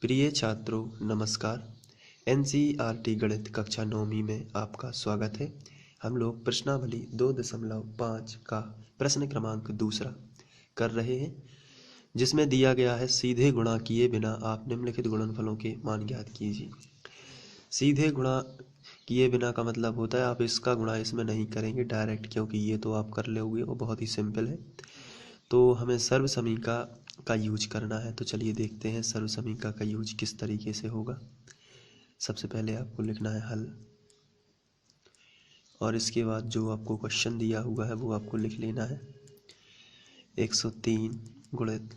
प्रिय छात्रों नमस्कार। एनसीईआरटी गणित कक्षा 9वीं में आपका स्वागत है। हम लोग प्रश्नावली 2.5 का प्रश्न क्रमांक दूसरा कर रहे हैं, जिसमें दिया गया है सीधे गुणा किए बिना आप निम्नलिखित गुणनफलों के मान ज्ञात कीजिए। सीधे गुणा किए बिना का मतलब होता है आप इसका गुणा इसमें नहीं करेंगे डायरेक्ट, क्योंकि ये तो आप कर लोगे, वो बहुत ही सिंपल है। तो हमें सर्वसमीका का यूज करना है। तो चलिए देखते हैं सर्वसमीका का यूज किस तरीके से होगा। सबसे पहले आपको लिखना है हल, और इसके बाद जो आपको क्वेश्चन दिया हुआ है वो आपको लिख लेना है 103 गुणित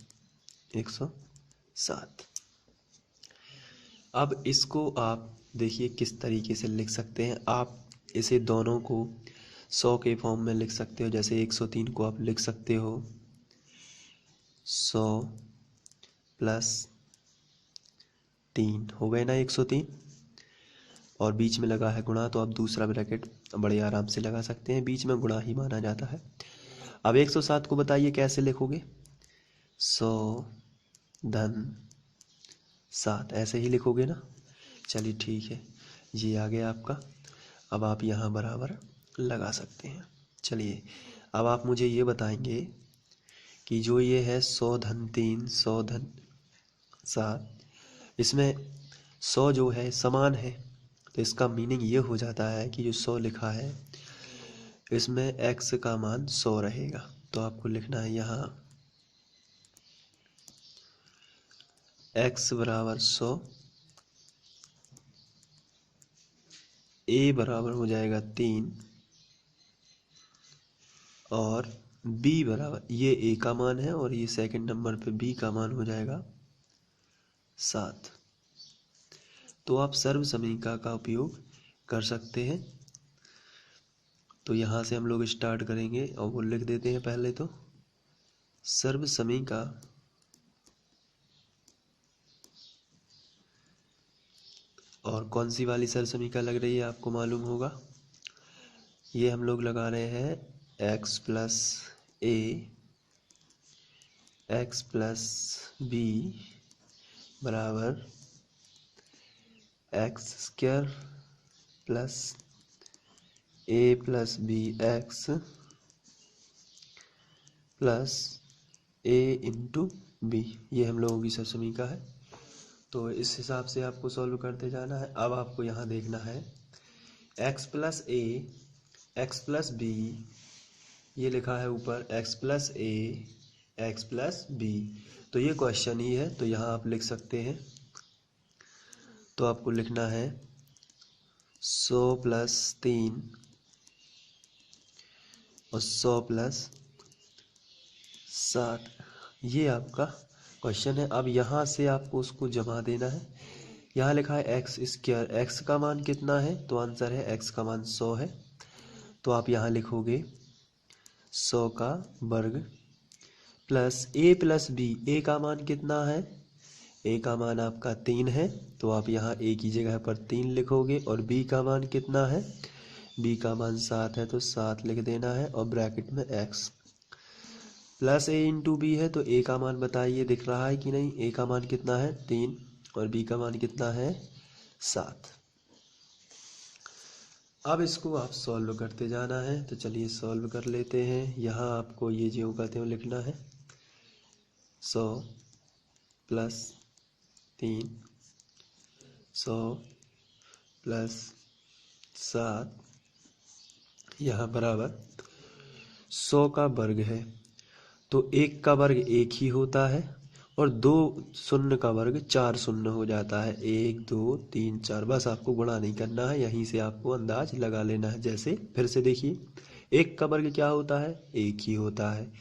107। अब इसको आप देखिए किस तरीके से लिख सकते हैं। आप इसे दोनों को 100 के फॉर्म में लिख सकते हो। जैसे 103 को आप लिख सकते हो 100 प्लस 3 हो गए ना 103, और बीच में लगा है गुणा, तो आप दूसरा ब्रैकेट बड़े आराम से लगा सकते हैं, बीच में गुणा ही माना जाता है। अब 107 को बताइए कैसे लिखोगे। 100 धन 7 ऐसे ही लिखोगे ना। चलिए ठीक है, ये आ गया आपका। अब आप यहाँ बराबर लगा सकते हैं। चलिए अब आप मुझे ये बताएंगे कि जो ये है 100 धन 3 100 धन 7, इसमें 100 जो है समान है, तो इसका मीनिंग ये हो जाता है कि जो 100 लिखा है इसमें x का मान 100 रहेगा। तो आपको लिखना है यहाँ x बराबर 100, a बराबर हो जाएगा 3, और b बराबर, ये a का मान है और ये सेकंड नंबर पे b का मान हो जाएगा 7। तो आप सर्वसमीका का उपयोग कर सकते हैं। तो यहाँ से हम लोग स्टार्ट करेंगे और वो लिख देते हैं पहले तो सर्वसमीका और कौन सी वाली सर्वसमीका लग रही है आपको मालूम होगा। ये हम लोग लगा रहे हैं x plus a x plus b बराबर X square plus a plus B X plus a into B, ये हम लोगों की सर्वसमीका है। तो इस हिसाब से आपको सॉल्व करते जाना है। अब आपको यहाँ देखना है x plus a X plus B, ये लिखा है ऊपर x plus a X plus B, तो ये क्वेश्चन ही है, तो यहाँ आप लिख सकते हैं। तो आपको लिखना है 100 प्लस 3 और 100 प्लस 7, ये आपका क्वेश्चन है। अब यहाँ से आपको उसको जमा देना है। यहाँ लिखा है एक्स स्क्वायर, एक्स का मान कितना है, तो आंसर है एक्स का मान 100 है। तो आप यहाँ लिखोगे 100 का वर्ग plus a plus B, a का मान कितना है, a का मान आपका 3 है, तो आप यहाँ a की जगह पर 3 लिखोगे, और b का मान कितना है, b का मान 7 है, तो 7 लिख देना है, और ब्रैकेट में x plus a into B है। तो a का मान बताइए, दिख रहा है कि नहीं। a का मान कितना है 3 और b का मान कितना है 7। अब इसको आप सॉल्व करते जाना है। तो चलिए सॉल्व कर लेते हैं। यहाँ आपको ये जो कहते हैं लिखना है 100 प्लस 3 100 प्लस 7, यहाँ बराबर 100 का वर्ग है, तो 1 का वर्ग 1 ही होता है, और 2 शून्य का वर्ग 4 शून्य हो जाता है। 1 2 3 4, बस आपको गुणा नहीं करना है, यहीं से आपको अंदाज लगा लेना है। जैसे फिर से देखिए, 1 का वर्ग क्या होता है, 1 ही होता है।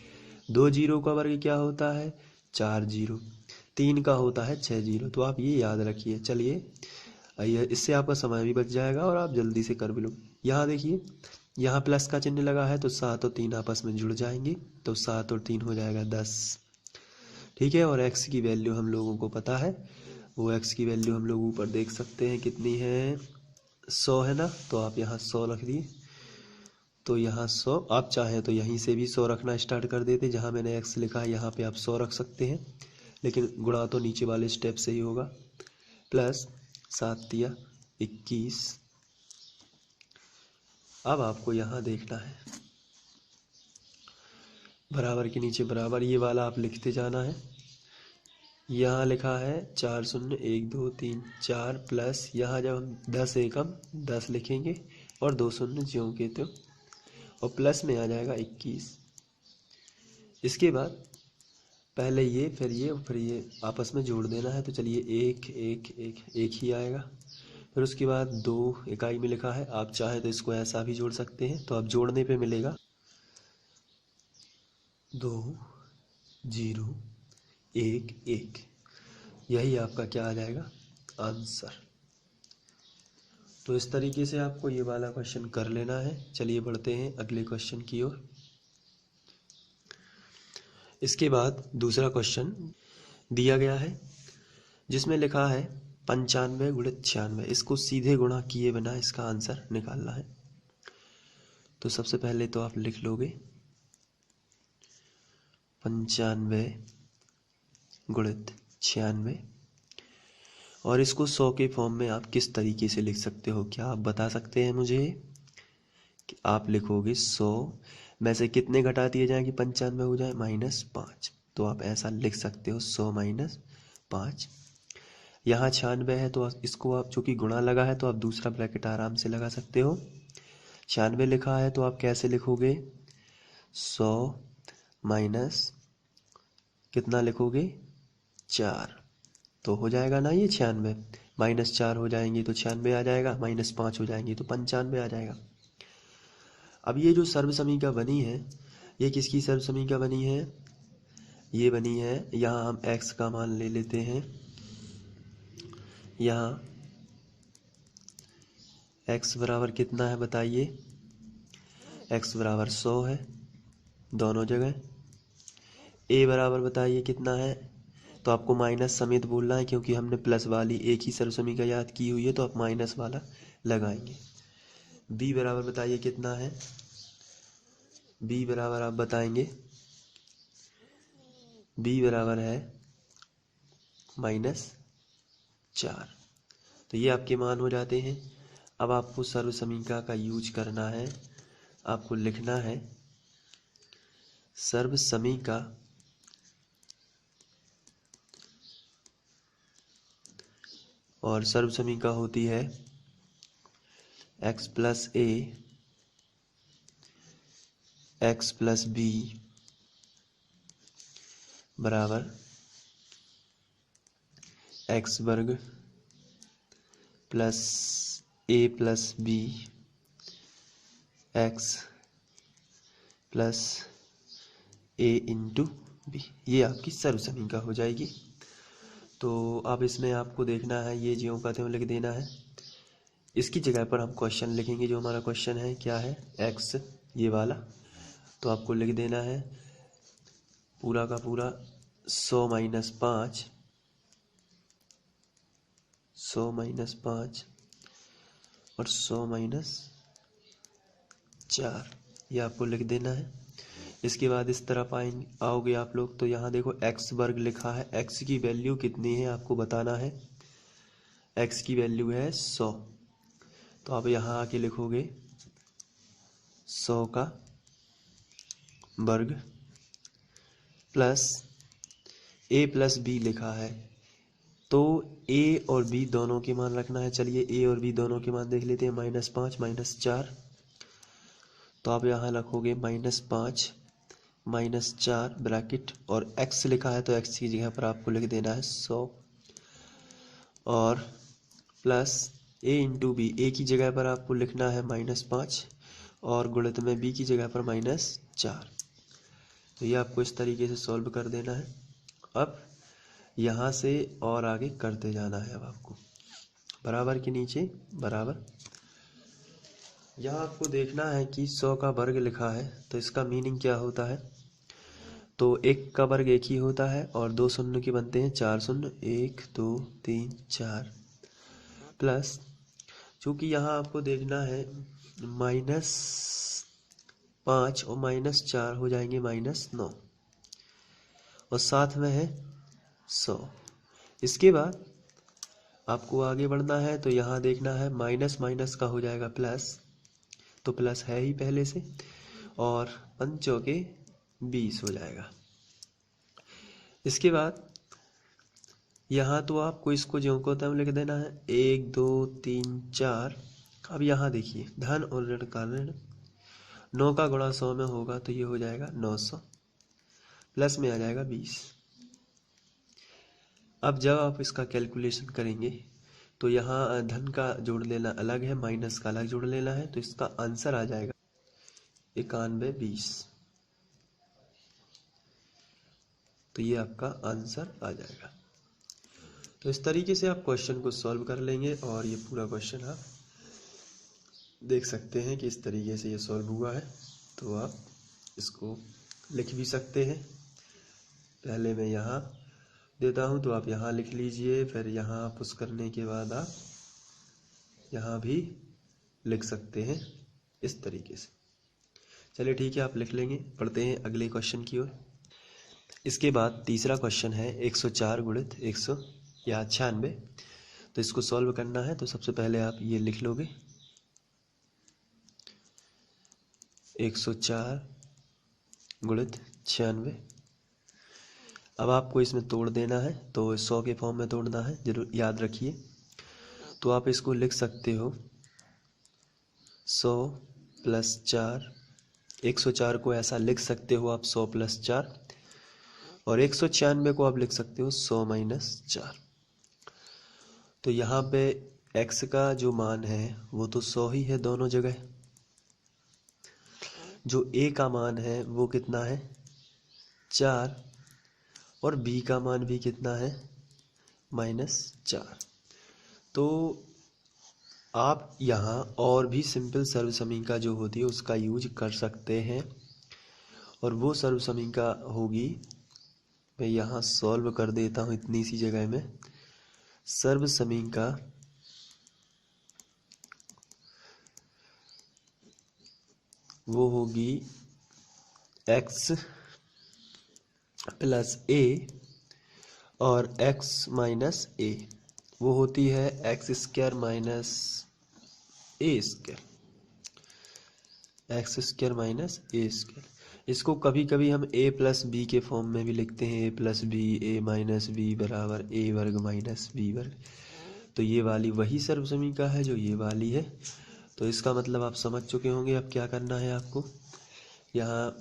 2 जीरो का वर्ग क्या होता है, 4 जीरो। 3 का होता है 6 जीरो। तो आप ये याद रखिए। चलिए इससे आपका समय भी बच जाएगा और आप जल्दी से कर भी लो। यहाँ देखिए, यहाँ प्लस का चिन्ह लगा है, तो 7 और 3 आपस में जुड़ जाएंगे, तो 7 और 3 हो जाएगा 10। ठीक है, और x की वैल्यू हम लोगों को पता है, वो x की वैल्यू हम लोग ऊपर देख सकते हैं कितनी है, 100 है ना। तो आप यहाँ 100 रख दिए, तो यहाँ 100, आप चाहें तो यहीं से भी 100 रखना स्टार्ट कर देते। जहाँ मैंने x लिखा है यहाँ पे आप 100 रख सकते हैं, लेकिन गुणा तो नीचे वाले स्टेप से ही होगा। प्लस 7 तिया 21। अब आपको यहाँ देखना है बराबर के नीचे बराबर, ये वाला आप लिखते जाना है। यहाँ लिखा है 4 शून्य 1 2 3 4 प्लस यहाँ जब हम 10 एकम 10 लिखेंगे और 2 शून्य ज्यों के त्यों और प्लस में आ जाएगा 21। इसके बाद पहले ये फिर ये और फिर ये आपस में जोड़ देना है। तो चलिए 1 1 1 1 ही आएगा। फिर उसके बाद 2 इकाई में लिखा है, आप चाहे तो इसको ऐसा भी जोड़ सकते हैं। तो अब जोड़ने पे मिलेगा 2 0 1 1। यही आपका क्या आ जाएगा आंसर। तो इस तरीके से आपको ये वाला क्वेश्चन कर लेना है। चलिए बढ़ते हैं अगले क्वेश्चन की ओर। इसके बाद दूसरा क्वेश्चन दिया गया है जिसमें लिखा है 95 गुणित 96। इसको सीधे गुणा किए बिना इसका आंसर निकालना है। तो सबसे पहले तो आप लिख लोगे 95 गुणित 96 और इसको 100 के फॉर्म में आप किस तरीके से लिख सकते हो, क्या आप बता सकते हैं मुझे? कि आप लिखोगे 100 में से कितने घटा दिए जाएं कि 95 हो जाए, -5। तो आप ऐसा लिख सकते हो 100 - 5। यहाँ 96 है तो इसको आप चूंकि गुणा लगा है तो आप दूसरा ब्रैकेट आराम से लगा सकते हो। 96 लिखा है तो आप कैसे लिखोगे 100 माइनस कितना लिखोगे 4। तो हो जाएगा ना ये 96, -4 हो जाएंगे तो 96 आ जाएगा, -5 हो जाएंगे तो 95 आ जाएगा। अब ये जो सर्वसमीका बनी है ये किसकी सर्वसमीका बनी है? ये बनी है, यहाँ हम x का मान ले लेते हैं। यहाँ x बराबर कितना है बताइए? x बराबर 100 है दोनों जगह। a बराबर बताइए कितना है? तो आपको माइनस समेत बोलना है क्योंकि हमने प्लस वाली एक ही सर्वसमीका याद की हुई है तो आप माइनस वाला लगाएंगे। b बराबर बताइए कितना है? b बराबर आप बताएंगे, b बराबर है -4। तो ये आपके मान हो जाते हैं। अब आपको सर्वसमीका का यूज करना है, आपको लिखना है सर्वसमीका और सर्वसमीका होती है x + a x + b बराबर x वर्ग plus a + b x plus a × b। ये आपकी सर्वसमीका हो जाएगी। तो अब इसमें आपको देखना है, ये ज्यों का त्यों लिख देना है। इसकी जगह पर हम क्वेश्चन लिखेंगे। जो हमारा क्वेश्चन है क्या है x ये वाला, तो आपको लिख देना है पूरा का पूरा 100 - 5 100 - 5 और 100 - 4 ये आपको लिख देना है। इसके बाद इस तरफ आओगे आप लोग तो यहाँ देखो x वर्ग लिखा है, x की वैल्यू कितनी है आपको बताना है। x की वैल्यू है 100, तो आप यहाँ आके लिखोगे 100 का वर्ग प्लस a + b लिखा है तो a और b दोनों के मान रखना है। चलिए a और b दोनों के मान देख लेते हैं, -5 - 4। तो आप यहाँ रखोगे -5 - 4 ब्रैकेट और x लिखा है तो x की जगह पर आपको लिख देना है 100 और प्लस a × b, a की जगह पर आपको लिखना है -5 और गुणित में b की जगह पर -4। तो ये आपको इस तरीके से सॉल्व कर देना है। अब यहाँ से और आगे करते जाना है। अब आपको बराबर के नीचे बराबर, यहाँ आपको देखना है कि 100 का वर्ग लिखा है तो इसका मीनिंग क्या होता है। तो 1 का वर्ग 1 ही होता है और 2 शून्य के बनते हैं 4 शून्य, 1 2 3 4 प्लस, चूँकि यहाँ आपको देखना है -5 और -4 हो जाएंगे -9 और साथ में है 100। इसके बाद आपको आगे बढ़ना है तो यहाँ देखना है माइनस माइनस का हो जाएगा प्लस, तो प्लस है ही पहले से, और 5 चौके 20 हो जाएगा। इसके बाद यहाँ तो आपको इसको ज्यों को त्यों लिख देना है 1 2 3 4। अब यहाँ देखिए धन और ऋण का ऋण, 9 का गुणा 100 में होगा तो ये हो जाएगा 900, प्लस में आ जाएगा 20। अब जब आप इसका कैलकुलेशन करेंगे तो यहाँ धन का जोड़ लेना अलग है, माइनस का अलग जोड़ लेना है, तो इसका आंसर आ जाएगा 9120। तो ये आपका आंसर आ जाएगा। तो इस तरीके से आप क्वेश्चन को सॉल्व कर लेंगे और ये पूरा क्वेश्चन आप देख सकते हैं कि इस तरीके से ये सॉल्व हुआ है। तो आप इसको लिख भी सकते हैं। पहले मैं यहाँ देता हूँ तो आप यहाँ लिख लीजिए, फिर यहाँ पुश करने के बाद आप यहाँ भी लिख सकते हैं इस तरीके से। चलिए ठीक है, आप लिख लेंगे। पढ़ते हैं अगले क्वेश्चन की ओर। इसके बाद तीसरा क्वेश्चन है 104 गुणित 100 या 96। तो इसको सॉल्व करना है तो सबसे पहले आप ये लिख लोगे 104 गुणित 96। अब आपको इसमें तोड़ देना है, तो 100 के फॉर्म में तोड़ना है, जरूर याद रखिए। तो आप इसको लिख सकते हो 100 + 4। 104 को ऐसा लिख सकते हो आप 100 + 4, और 196 को आप लिख सकते हो 100 - 4। तो यहाँ पे x का जो मान है वो तो 100 ही है दोनों जगह। जो a का मान है वो कितना है 4, और b का मान भी कितना है -4। तो आप यहाँ और भी सिंपल सर्वसमीका जो होती है उसका यूज कर सकते हैं, और वो सर्वसमीका होगी, मैं यहाँ सॉल्व कर देता हूँ इतनी सी जगह में। सर्वसमीका वो होगी x + a और x - a, वो होती है x² - a²। इसको कभी कभी हम a + b के फॉर्म में भी लिखते हैं, a + b, a - b बराबर a वर्ग - b वर्ग। तो ये वाली वही सर्वसमीका है जो ये वाली है। तो इसका मतलब आप समझ चुके होंगे। अब क्या करना है आपको, यहाँ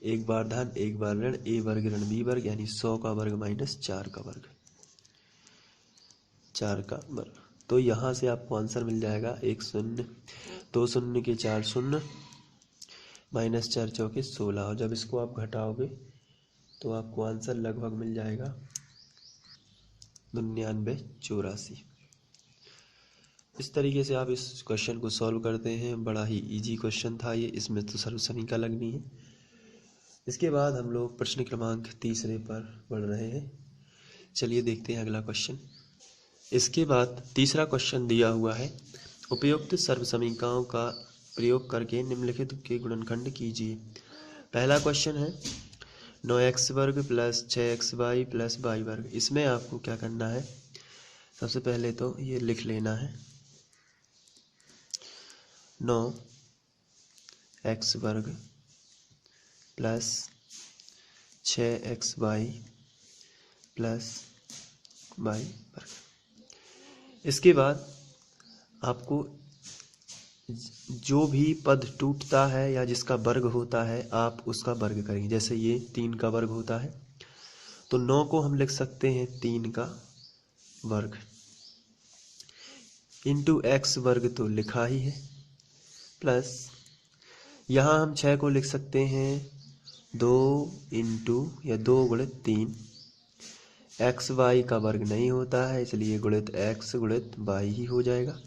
एक बार धन एक बार ऋण, a वर्ग ऋण b वर्ग, यानी 100 का वर्ग - 4 का वर्ग, 4 का वर्ग। तो यहाँ से आपको आंसर मिल जाएगा 1 0, 2 0 के 4 0, -4 चौके 16। और जब इसको आप घटाओगे तो आपको आंसर लगभग मिल जाएगा 99 84। इस तरीके से आप इस क्वेश्चन को सॉल्व करते हैं। बड़ा ही इजी क्वेश्चन था ये, इसमें तो सर्वसमीका लगनी है। इसके बाद हम लोग प्रश्न क्रमांक 3 पर बढ़ रहे हैं। चलिए देखते हैं अगला क्वेश्चन। इसके बाद तीसरा क्वेश्चन दिया हुआ है, उपयुक्त सर्वसमीकाओं का प्रयोग करके निम्नलिखित के गुणनखंड कीजिए। पहला क्वेश्चन है 9x वर्ग + 6xy + y वर्ग। इसमें आपको क्या करना है, सबसे पहले तो ये लिख लेना है 9x वर्ग + 6xy + y वर्ग। इसके बाद आपको जो भी पद टूटता है या जिसका वर्ग होता है आप उसका वर्ग करेंगे। जैसे ये 3 का वर्ग होता है तो 9 को हम लिख सकते हैं 3 का वर्ग, इंटू x वर्ग तो लिखा ही है, प्लस यहाँ हम 6 को लिख सकते हैं 2 इंटू या 2 गुणित 3। एक्स वाई का वर्ग नहीं होता है इसलिए गुणित x गुणित y ही हो जाएगा,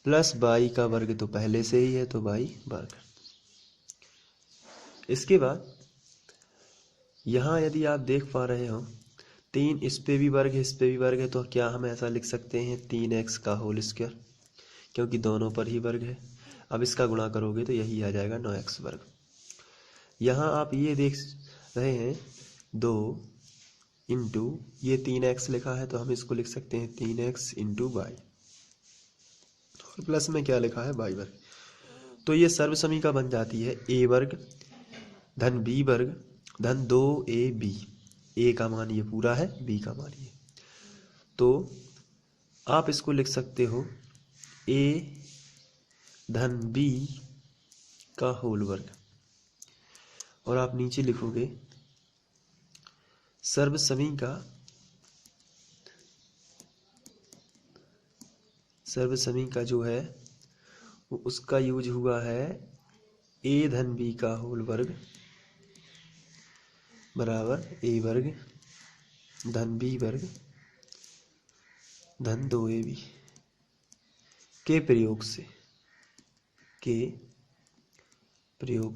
प्लस y का वर्ग तो पहले से ही है तो y वर्ग। इसके बाद यहाँ यदि आप देख पा रहे हो 3 इस पे भी वर्ग है इस पे भी वर्ग है, तो क्या हम ऐसा लिख सकते हैं 3x का होल स्क्वायर, क्योंकि दोनों पर ही वर्ग है। अब इसका गुणा करोगे तो यही आ जाएगा 9x वर्ग। यहाँ आप ये देख रहे हैं 2 इंटू ये 3x लिखा है तो हम इसको लिख सकते हैं 3x इंटू वाई, और प्लस में क्या लिखा है वाई वर्ग। तो ये सर्वसमीका बन जाती है a वर्ग धन b वर्ग धन 2ab। a का मान ये पूरा है, b का मान ये, तो आप इसको लिख सकते हो a धन b का होल वर्ग, और आप नीचे लिखोगे सर्वसमीका जो है वो उसका यूज हुआ है a धन b का होल वर्ग बराबर a वर्ग धन b वर्ग धन 2ab के प्रयोग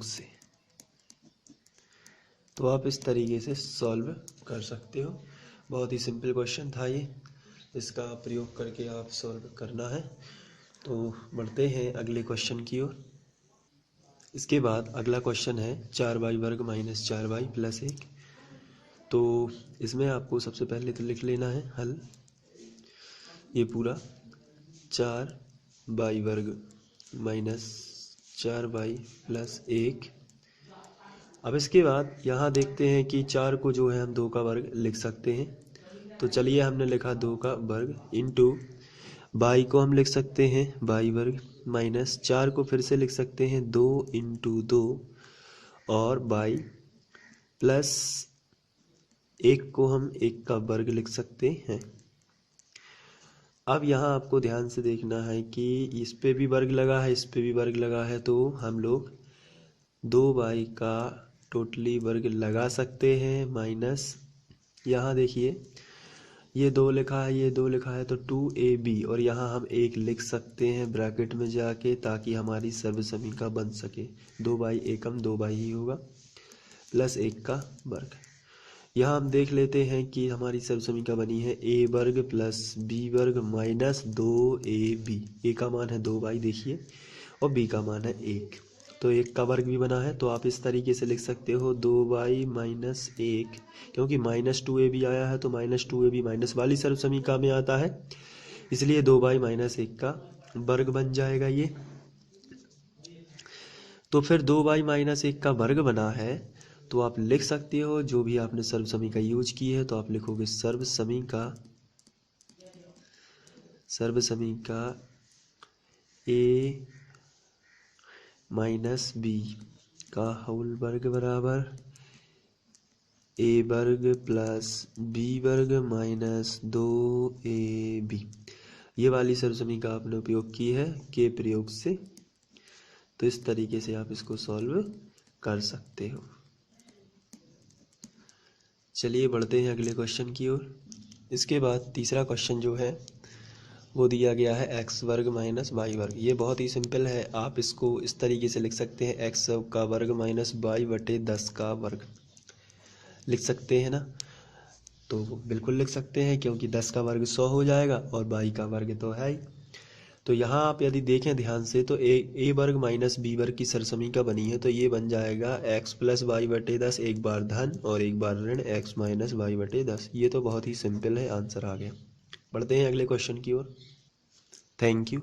से। तो आप इस तरीके से सॉल्व कर सकते हो। बहुत ही सिंपल क्वेश्चन था ये, इसका प्रयोग करके आप सॉल्व करना है। तो बढ़ते हैं अगले क्वेश्चन की ओर। इसके बाद अगला क्वेश्चन है 4y वर्ग माइनस 4y प्लस 1। तो इसमें आपको सबसे पहले तो लिख लेना है हल, ये पूरा 4y वर्ग माइनस 4y प्लस 1। अब इसके बाद यहाँ देखते हैं कि 4 को जो है हम 2 का वर्ग लिख सकते हैं। तो चलिए हमने लिखा 2 का वर्ग इंटू y को हम लिख सकते हैं y वर्ग माइनस 4 को फिर से लिख सकते हैं 2 इंटू 2 और y प्लस 1 को हम 1 का वर्ग लिख सकते हैं। अब यहाँ आपको ध्यान से देखना है कि इस पे भी वर्ग लगा है, इस पे भी वर्ग लगा है, तो हम लोग 2y का टोटली वर्ग लगा सकते हैं माइनस, यहाँ देखिए ये 2 लिखा है, ये 2 लिखा है, तो 2ab, और यहाँ हम 1 लिख सकते हैं ब्रैकेट में जाके ताकि हमारी सर्वसमीका बन सके। 2y एकम 2y ही होगा प्लस 1 का वर्ग। यहाँ हम देख लेते हैं कि हमारी सर्वसमीका बनी है a वर्ग प्लस b वर्ग माइनस 2ab। a का मान है 2y देखिए, और b का मान है 1, तो 1 का वर्ग भी बना है। तो आप इस तरीके से लिख सकते हो 2y माइनस 1, क्योंकि माइनस 2ab आया है तो माइनस 2ab माइनस वाली सर्वसमीका में आता है, इसलिए 2y माइनस 1 का वर्ग बन जाएगा ये। तो फिर 2y माइनस 1 का वर्ग बना है, तो आप लिख सकते हो जो भी आपने सर्वसमीका यूज की है, तो आप लिखोगे सर्वसमीका a माइनस b का होल वर्ग बराबर a वर्ग प्लस b वर्ग माइनस 2ab। ये वाली सर्वसमीका आपने उपयोग की है के प्रयोग से। तो इस तरीके से आप इसको सॉल्व कर सकते हो। चलिए बढ़ते हैं अगले क्वेश्चन की ओर। इसके बाद तीसरा क्वेश्चन जो है वो दिया गया है x वर्ग माइनस वाई वर्ग। ये बहुत ही सिंपल है, आप इसको इस तरीके से लिख सकते हैं x का वर्ग माइनस वाई बटे 10 का वर्ग लिख सकते हैं ना। तो बिल्कुल लिख सकते हैं, क्योंकि 10 का वर्ग 100 हो जाएगा और वाई का वर्ग तो है ही। तो यहाँ आप यदि देखें ध्यान से तो a वर्ग माइनस b वर्ग की सर्वसमीका बनी है, तो ये बन जाएगा x प्लस वाई बटे 10, एक बार धन और एक बार ऋण x माइनस वाई बटे 10। ये तो बहुत ही सिंपल है, आंसर आ गया। बढ़ते हैं अगले क्वेश्चन की ओर। Thank you.